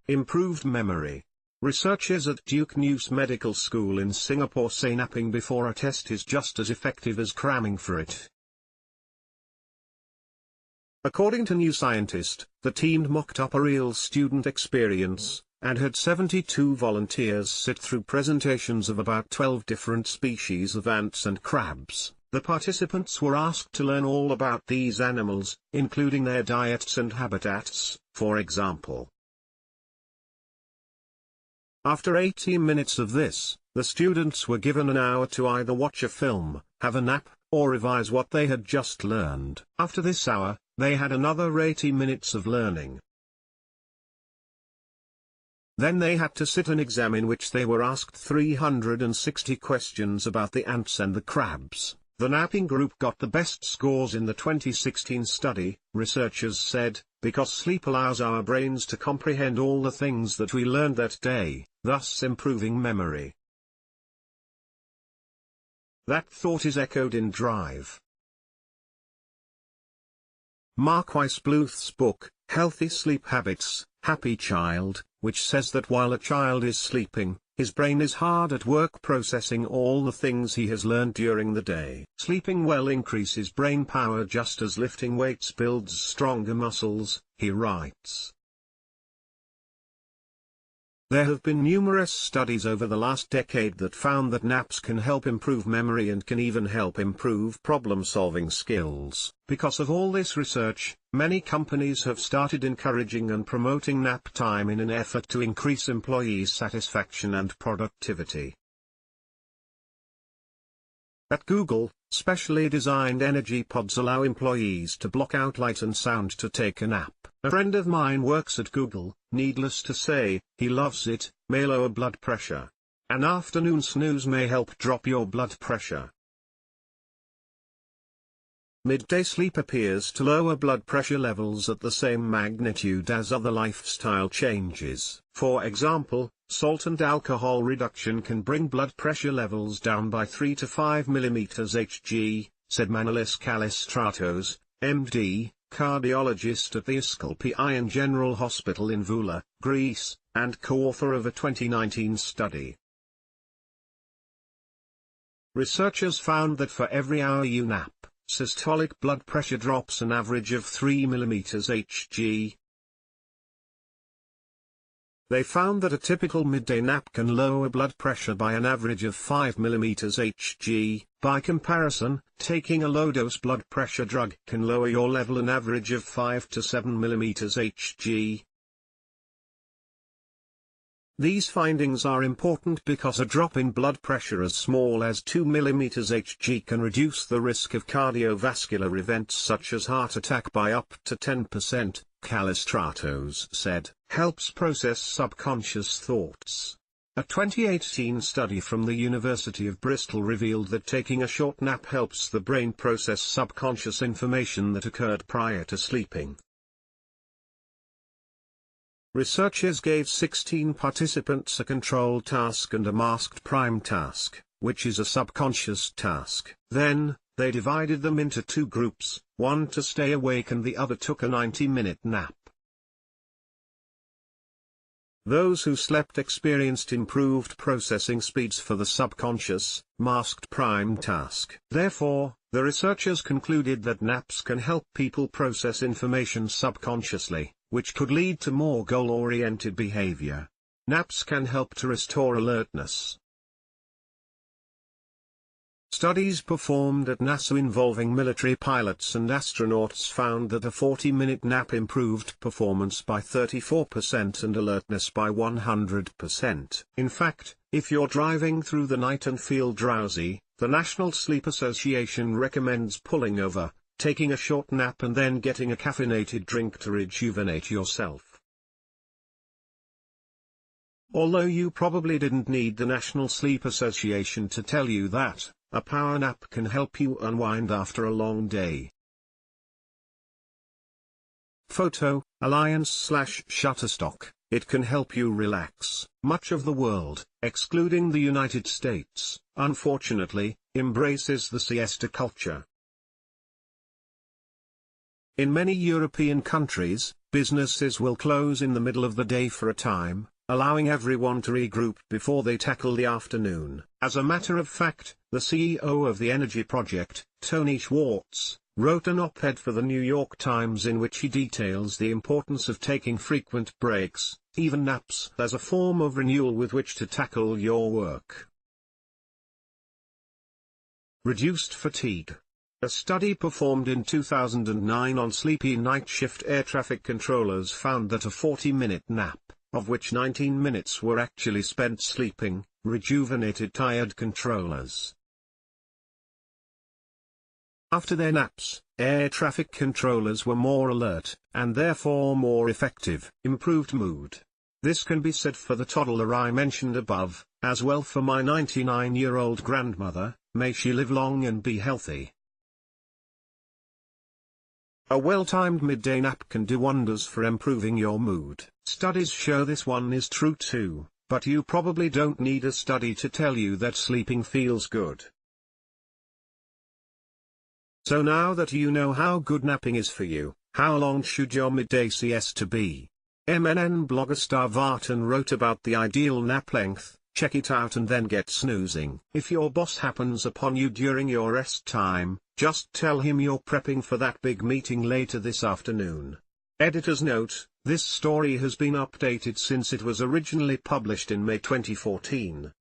improved memory. Researchers at Duke-NUS Medical School in Singapore say napping before a test is just as effective as cramming for it. According to New Scientist, the team mocked up a real student experience, and had 72 volunteers sit through presentations of about 12 different species of ants and crabs. The participants were asked to learn all about these animals, including their diets and habitats, for example. After 80 minutes of this, the students were given an hour to either watch a film, have a nap, or revise what they had just learned. After this hour, they had another 80 minutes of learning. Then they had to sit an exam in which they were asked 360 questions about the ants and the crabs. The napping group got the best scores in the 2016 study, researchers said, because sleep allows our brains to comprehend all the things that we learned that day, thus improving memory. That thought is echoed in Drive. Mark Weisbluth's book, Healthy Sleep Habits, Happy Child, which says that while a child is sleeping, his brain is hard at work processing all the things he has learned during the day. Sleeping well increases brain power just as lifting weights builds stronger muscles, he writes. There have been numerous studies over the last decade that found that naps can help improve memory and can even help improve problem-solving skills. Because of all this research, many companies have started encouraging and promoting nap time in an effort to increase employees' satisfaction and productivity. At Google, specially designed energy pods allow employees to block out light and sound to take a nap. A friend of mine works at Google. Needless to say, he loves it, may lower blood pressure. An afternoon snooze may help drop your blood pressure. Midday sleep appears to lower blood pressure levels at the same magnitude as other lifestyle changes. For example, salt and alcohol reduction can bring blood pressure levels down by 3 to 5 mm Hg, said Manolis Kallistratos, MD, cardiologist at the Asclepi Eye and General Hospital in Voula, Greece, and co-author of a 2019 study. Researchers found that for every hour you nap, systolic blood pressure drops an average of 3 mm Hg. They found that a typical midday nap can lower blood pressure by an average of 5 mm Hg. By comparison, taking a low-dose blood pressure drug can lower your level an average of 5 to 7 mm Hg. These findings are important because a drop in blood pressure as small as 2 mm Hg can reduce the risk of cardiovascular events such as heart attack by up to 10%, Kallistratos said. Helps process subconscious thoughts. A 2018 study from the University of Bristol revealed that taking a short nap helps the brain process subconscious information that occurred prior to sleeping. Researchers gave 16 participants a control task and a masked prime task, which is a subconscious task. Then, they divided them into two groups, one to stay awake and the other took a 90-minute nap. Those who slept experienced improved processing speeds for the subconscious, masked prime task. Therefore, the researchers concluded that naps can help people process information subconsciously, which could lead to more goal-oriented behavior. Naps can help to restore alertness. Studies performed at NASA involving military pilots and astronauts found that a 40-minute nap improved performance by 34% and alertness by 100%. In fact, if you're driving through the night and feel drowsy, the National Sleep Association recommends pulling over, taking a short nap and then getting a caffeinated drink to rejuvenate yourself. Although you probably didn't need the National Sleep Association to tell you that, a power nap can help you unwind after a long day. Photo, Alliance/Shutterstock, it can help you relax. Much of the world, excluding the United States, unfortunately, embraces the siesta culture. In many European countries, businesses will close in the middle of the day for a time, allowing everyone to regroup before they tackle the afternoon. As a matter of fact, the CEO of the Energy Project, Tony Schwartz, wrote an op-ed for the New York Times in which he details the importance of taking frequent breaks, even naps, as a form of renewal with which to tackle your work. Reduced fatigue. A study performed in 2009 on sleepy night shift air traffic controllers found that a 40-minute nap, of which 19 minutes were actually spent sleeping, rejuvenated tired controllers. After their naps, air traffic controllers were more alert, and therefore more effective. Improved mood. This can be said for the toddler I mentioned above, as well for my 99-year-old grandmother, may she live long and be healthy. A well-timed midday nap can do wonders for improving your mood. Studies show this one is true too, but you probably don't need a study to tell you that sleeping feels good. So now that you know how good napping is for you, how long should your midday siesta be? MNN blogger Star Vartan wrote about the ideal nap length. Check it out and then get snoozing. If your boss happens upon you during your rest time, just tell him you're prepping for that big meeting later this afternoon. Editor's note: this story has been updated since it was originally published in May 2014.